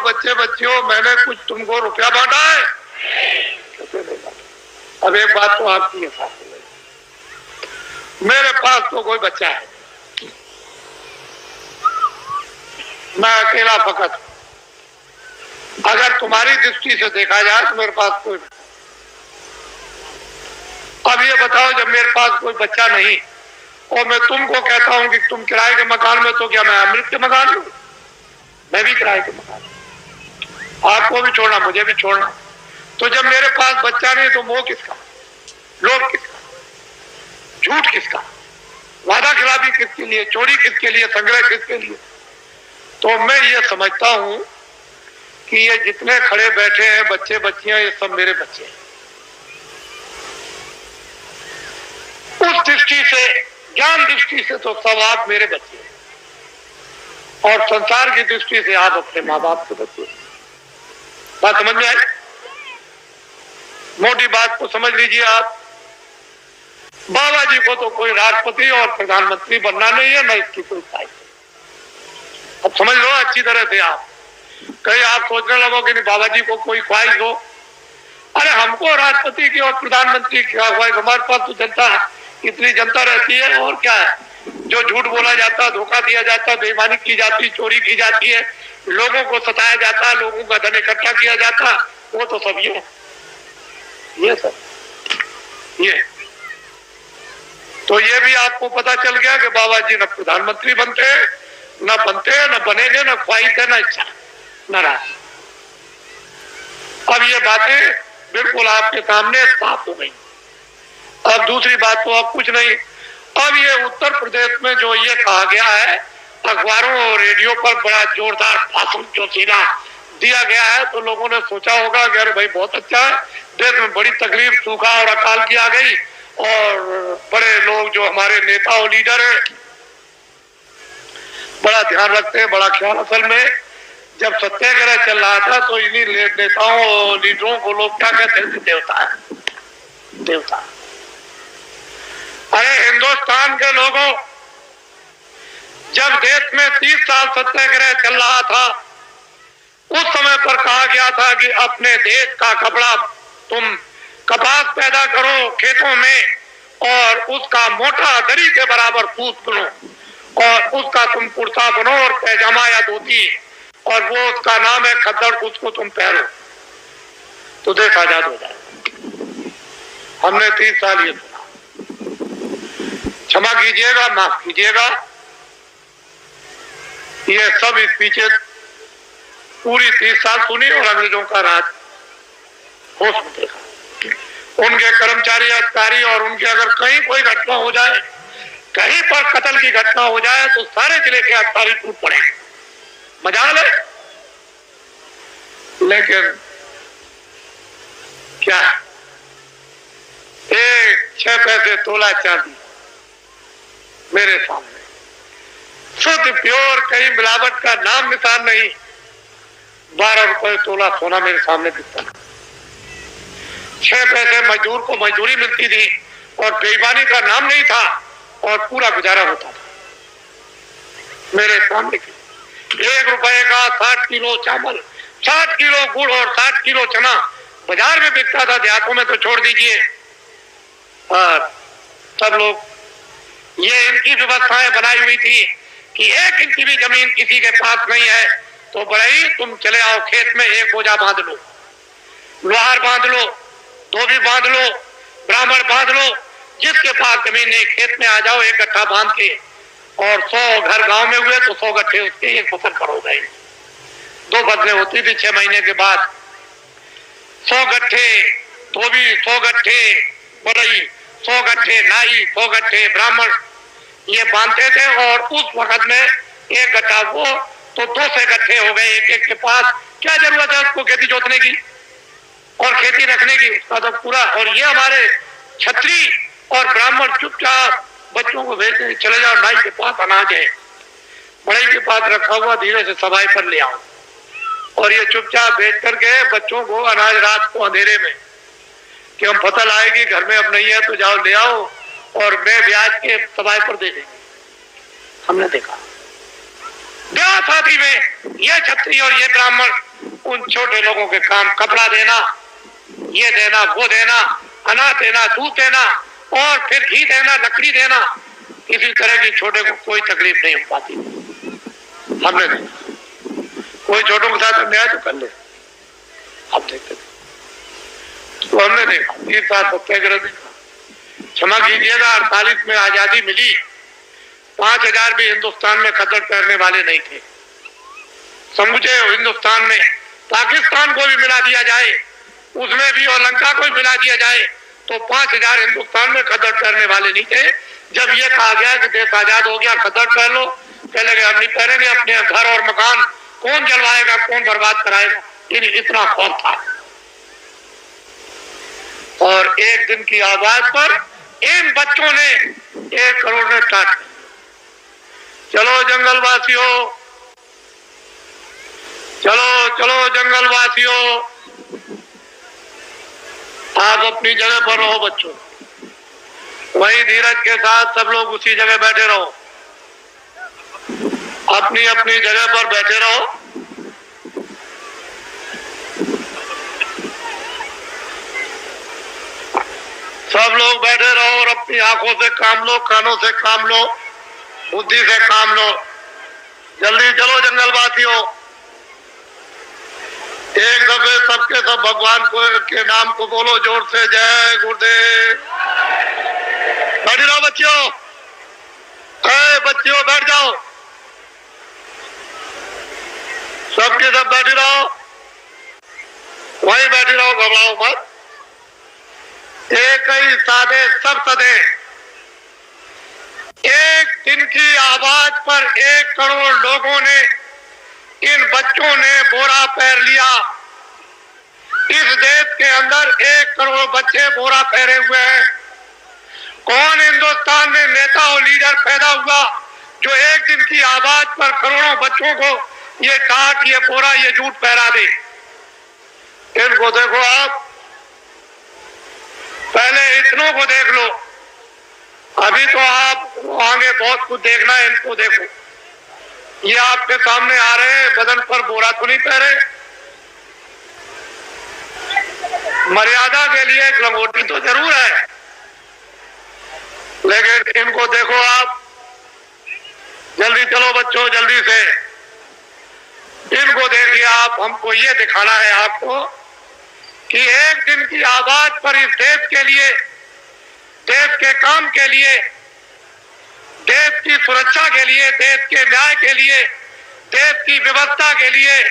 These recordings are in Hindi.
बच्चे बच्चियों, मैंने कुछ तुमको रुपया बांटा है? कैसे नहीं बांटा? अब एक बात तो आपकी है साथ में, मेरे पास तो कोई बच्चा है, मैं अकेला फकत। अगर तुम्हारी दृष्टि से देखा जाए तो मेरे पास कोई, अब ये बताओ, जब मेरे पास कोई बच्चा नहीं और मैं तुमको कहता हूं कि तुम किराए के मकान में, तो क्या मैं अमृत के मकान लूं? मैं भी किराए के मकान, आपको भी छोड़ना, मुझे भी छोड़ना। तो जब मेरे पास बच्चा नहीं तो मोह किसका, लोभ किसका, झूठ किसका, वादा खिलाफी किसके लिए, चोरी किसके लिए, संग्रह किसके लिए? तो मैं ये समझता हूं कि ये जितने खड़े बैठे हैं बच्चे बच्चियां, ये सब मेरे बच्चे हैं। उस दृष्टि से, ज्ञान दृष्टि से तो सब आप मेरे बच्चे हैं, और संसार की दृष्टि से आप अपने माँ बाप के बच्चे हैं। बात समझ में आई? मोटी बात को समझ लीजिए आप। बाबा जी को तो कोई राष्ट्रपति और प्रधानमंत्री बनना नहीं है, न इसकी कोई ख्वाहिश। अब समझ लो अच्छी तरह से आप। कहीं आप सोचने लगो कि नहीं बाबा जी को कोई ख्वाहिश हो, अरे हमको राष्ट्रपति की और प्रधानमंत्री की ख्वाहिश, हमारे पास तो जनता है, इतनी जनता रहती है, और क्या है? जो झूठ बोला जाता, धोखा दिया जाता, बेईमानी की जाती, चोरी की जाती है, लोगों को सताया जाता, लोगों का धन इकट्ठा किया जाता, वो तो सब ये सब ये। तो ये भी आपको पता चल गया कि बाबा जी न प्रधानमंत्री बनते, न बनेंगे, न ख्वाहिश है, न इच्छा, न राशि। अब ये बातें बिल्कुल आपके सामने साफ हो गई। अब दूसरी बात तो अब कुछ नहीं। अब ये उत्तर प्रदेश में जो ये कहा गया है, अखबारों और रेडियो पर बड़ा जोरदार भाषण जो सीधा दिया गया है, तो लोगों ने सोचा होगा कि अरे भाई बहुत अच्छा है, देश में बड़ी तकलीफ, सूखा और अकाल की आ गई, और बड़े लोग जो हमारे नेता और लीडर है बड़ा ध्यान रखते हैं, बड़ा ख्याल। असल में जब सत्याग्रह चल रहा था तो इन्हीं नेताओं और लीडरों को लोग क्या कहते थे? देवता है, देवता। अरे हिंदुस्तान के लोगों, जब देश में 30 साल सत्याग्रह चल रहा था, उस समय पर कहा गया था कि अपने देश का कपड़ा तुम कपास पैदा करो खेतों में, और उसका मोटा दरी के बराबर सूत बनो, और उसका तुम कुर्ता बनो और पैजामा या धोती, और वो उसका नाम है खद्दर, उसको तुम पहनो तो देश आजाद हो जाए। हमने 30 साल ये सुना, क्षमा कीजिएगा, माफ कीजिएगा, ये सब इस पीछे पूरी 30 साल सुनी और अंग्रेजों का राज होश में देखा। उनके कर्मचारी अधिकारी, और उनके अगर कहीं कोई घटना हो जाए, कहीं पर कत्ल की घटना हो जाए, तो सारे जिले के अधिकारी टूट पड़े, मजाल है। लेकिन क्या 6 पैसे तोला चांदी मेरे सामने, शुद्ध प्योर, कहीं मिलावट का नाम निशान नहीं, 12 रुपए तोला सोना मेरे सामने दिखता। 6 पैसे मजदूर को मजदूरी मिलती थी, और बेईमानी का नाम नहीं था, और पूरा गुजारा होता था मेरे सामने। 1 रुपए का 60 किलो चावल, 60 किलो गुड़ और 60 किलो चना बाजार में बिकता था, देहातों में तो छोड़ दीजिए। और सब लोग, ये इनकी व्यवस्थाएं बनाई हुई थी कि 1 इंच की भी जमीन किसी के पास नहीं है तो बड़े ही तुम चले आओ खेत में, 1 बोझा बांध लो, लोहार बांध लो, धोबी बांध लो, ब्राह्मण बांध लो, जिसके पास जमीन नहीं खेत में आ जाओ, 1 गट्ठा बांध के, और 100 घर गांव में हुए तो 100 गट्ठे उसके 1 फसल करोगे। 2 फसलें होती थी 6 महीने के बाद। 100 गट्ठे धोबी, 100 गट्ठे बड़ई, 100 गट्ठे नाई, 100 गट्ठे ब्राह्मण, ये बांधते थे। और उस वक्त में 1 गट्ठा वो तो 200 गट्ठे हो गए एक के पास। क्या जरूरत है उसको खेती जोतने की और खेती रखने की, उसका तो पूरा। और ये हमारे छत्री और ब्राह्मण चुपचाप बच्चों को भेज दें, चले जाओ नाई के पास, अनाज है बड़ई के पास रखा हुआ, धीरे से सफाई पर ले आओ। और ये चुपचाप भेज करके बच्चों को अनाज रात को अंधेरे में, कि हम फसल आएगी घर में अब नहीं है तो जाओ ले आओ, और मैं ब्याज के सफाई पर दे देंगे। हमने देखा ब्याह शादी में ये क्षत्रिय और ये ब्राह्मण उन छोटे लोगों के काम कपड़ा देना, ये देना, वो देना, अनाज देना, दूध देना और फिर घी देना, लकड़ी देना, किसी तरह की छोटे को कोई तकलीफ नहीं हो पाती। हमने देखा कोई छोटों के साथ अन्याय तो कर ले, आप देखते तो हमने देखा 30 साल सत्याग्रह देखा। क्षमा कीजिएगा, 48 में आजादी मिली, 5000 भी हिंदुस्तान में खद्दर पहनने वाले नहीं थे। समूचे हिंदुस्तान में पाकिस्तान को भी मिला दिया जाए, उसमें भी और लंका को भी मिला दिया जाए तो 5000 हिंदुस्तान में खद्दर पहनने वाले नहीं थे। जब ये कहा गया कि देश आजाद हो गया, खद्दर पहन लो, कहने लगे हम नहीं पहनेंगे, अपने घर और मकान कौन जलवाएगा, कौन बर्बाद कराएगा, इतना खौफ था। और एक दिन की आवाज पर इन बच्चों ने 1 करोड़ ने टाट। चलो जंगलवासियों, चलो चलो जंगलवासियों, आप अपनी जगह पर रहो बच्चों, वही धीरज के साथ सब लोग उसी जगह बैठे रहो, अपनी अपनी जगह पर बैठे रहो। सब लोग बैठे रहो और अपनी आंखों से काम लो, कानों से काम लो, बुद्धि से काम लो। जल्दी चलो जंगलवासियों, एक दफे सबके सब भगवान को के नाम को बोलो जोर से, जय गुरुदेव। बैठ रहो बच्चों, बच्चों बैठ जाओ, सबके सब बैठ रहो, वहीं बैठ रहो, घबराओ मत। एक ही सादे सब सदे, एक दिन की आवाज पर 1 करोड़ लोगों ने, इन बच्चों ने बोरा पहन लिया। इस देश के अंदर 1 करोड़ बच्चे बोरा पहने हुए हैं। कौन हिंदुस्तान में नेता और लीडर पैदा हुआ जो एक दिन की आवाज पर करोड़ों बच्चों को ये टाट, ये बोरा, ये जूट पहरा दे? इनको देखो आप, पहले इतनों को देख लो, अभी तो आप आगे बहुत कुछ देखना है। इनको देखो, ये आपके सामने आ रहे हैं, बदन पर बोरा तो नहीं पहरे, मर्यादा के लिए एक लंगोटी तो जरूर है, लेकिन इनको देखो आप। जल्दी चलो बच्चों, जल्दी से इनको देखिए आप। हमको ये दिखाना है आपको कि एक दिन की आवाज पर इस देश के लिए, देश के काम के लिए, देश की सुरक्षा के लिए, देश के न्याय के लिए, देश की व्यवस्था के लिए,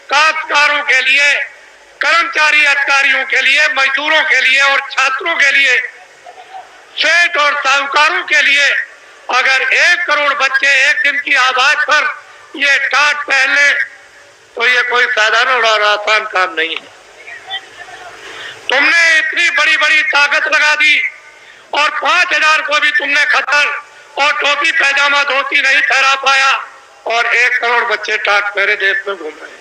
काश्तकारों के लिए, कर्मचारी अधिकारियों के लिए, मजदूरों के लिए और छात्रों के लिए, सेठ और साहूकारों के लिए अगर 1 करोड़ बच्चे एक दिन की आवाज पर ये टाट पहन ले तो ये कोई साधारण और आसान काम नहीं है। तुमने इतनी बड़ी बड़ी ताकत लगा दी और 5000 को भी तुमने खतर और टोपी पैजामा धोती नहीं ठहरा पाया और 1 करोड़ बच्चे टाट पहरे देश में घूम रहे हैं।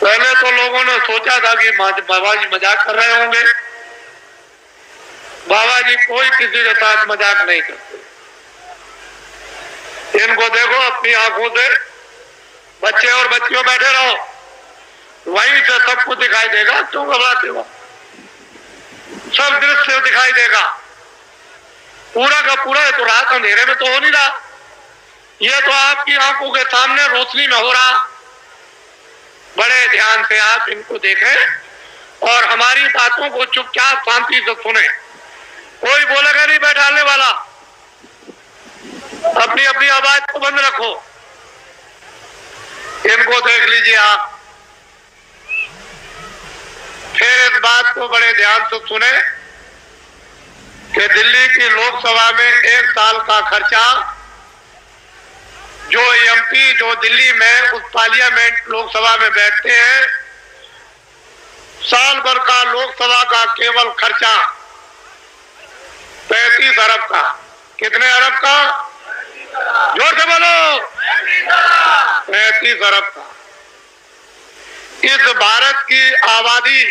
पहले तो लोगों ने सोचा था कि बाबा जी मजाक कर रहे होंगे। बाबा जी कोई किसी के साथ मजाक नहीं करते। इनको देखो अपनी आंखों से, बच्चे और बच्चियों बैठे रहो, वहीं से सब कुछ दिखाई देगा। क्यों घबराते हो? सब दृश्य दिखाई देगा, पूरा का पूरा। तो रात अंधेरे में तो हो नहीं रहा, ये तो आपकी आंखों के सामने रोशनी में हो रहा। बड़े ध्यान से आप इनको देखें और हमारी बातों को चुपचाप शांति से सुने। कोई बोलेगा नहीं बैठाने वाला, अपनी अपनी आवाज को बंद रखो। इनको देख लीजिए आप, फिर इस बात को बड़े ध्यान से सुने कि दिल्ली की लोकसभा में 1 साल का खर्चा जो एमपी, जो दिल्ली में उस पार्लियामेंट लोकसभा में बैठते हैं, साल भर का लोकसभा का केवल खर्चा 35 अरब का। कितने अरब का? जोर से बोलो। 35 अरब का। इस भारत की आबादी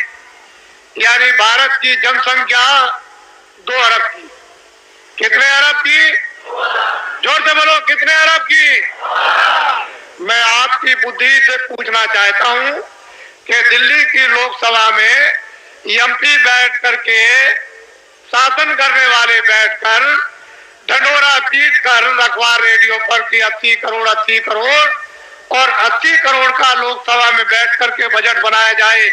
यानी भारत की जनसंख्या 2 अरब की। कितने अरब की? जोर से बोलो, कितने अरब की? मैं आपकी बुद्धि से पूछना चाहता हूं कि दिल्ली की लोकसभा में एमपी बैठ करके, शासन करने वाले बैठकर ढंढोरा पीट कर अखबार रेडियो पर कि 80 करोड़ 80 करोड़, और 80 करोड़ का लोकसभा में बैठ करके बजट बनाया जाए।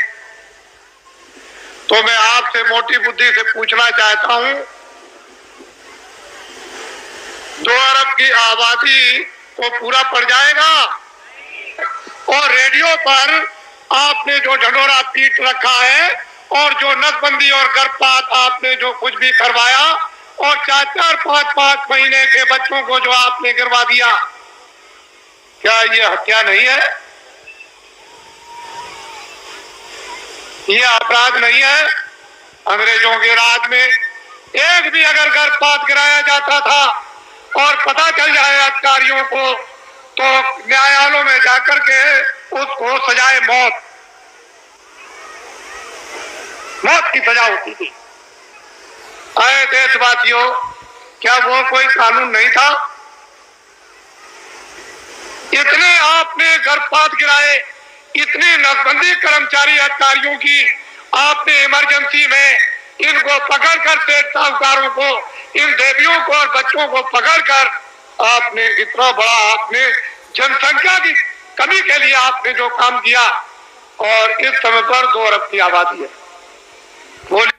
तो मैं आपसे मोटी बुद्धि से पूछना चाहता हूं, 2 अरब की आबादी को पूरा पड़ जाएगा? और रेडियो पर आपने जो ढंढोरा पीट रखा है, और जो नसबंदी और गर्भपात आपने जो कुछ भी करवाया, और 4-4 5-5 महीने के बच्चों को जो आपने गिरवा दिया, क्या ये हत्या नहीं है? ये अपराध नहीं है? अंग्रेजों के राज में एक भी अगर गर्भपात गिराया जाता था और पता चल जाए अधिकारियों को, तो न्यायालयों में जाकर के उसको सजाए मौत की सजा होती थी। आए देशवासियों, क्या वो कोई कानून नहीं था? इतने आपने गर्भपात गिराए, इतनी नसबंदी कर्मचारी अधिकारियों की आपने इमरजेंसी में इनको पकड़कर, सेठ साहूकारों को, इन देवियों को और बच्चों को पकड़कर आपने इतना बड़ा, आपने जनसंख्या की कमी के लिए आपने जो काम किया, और इस समय पर 2 अरब की आबादी है। बोलिए।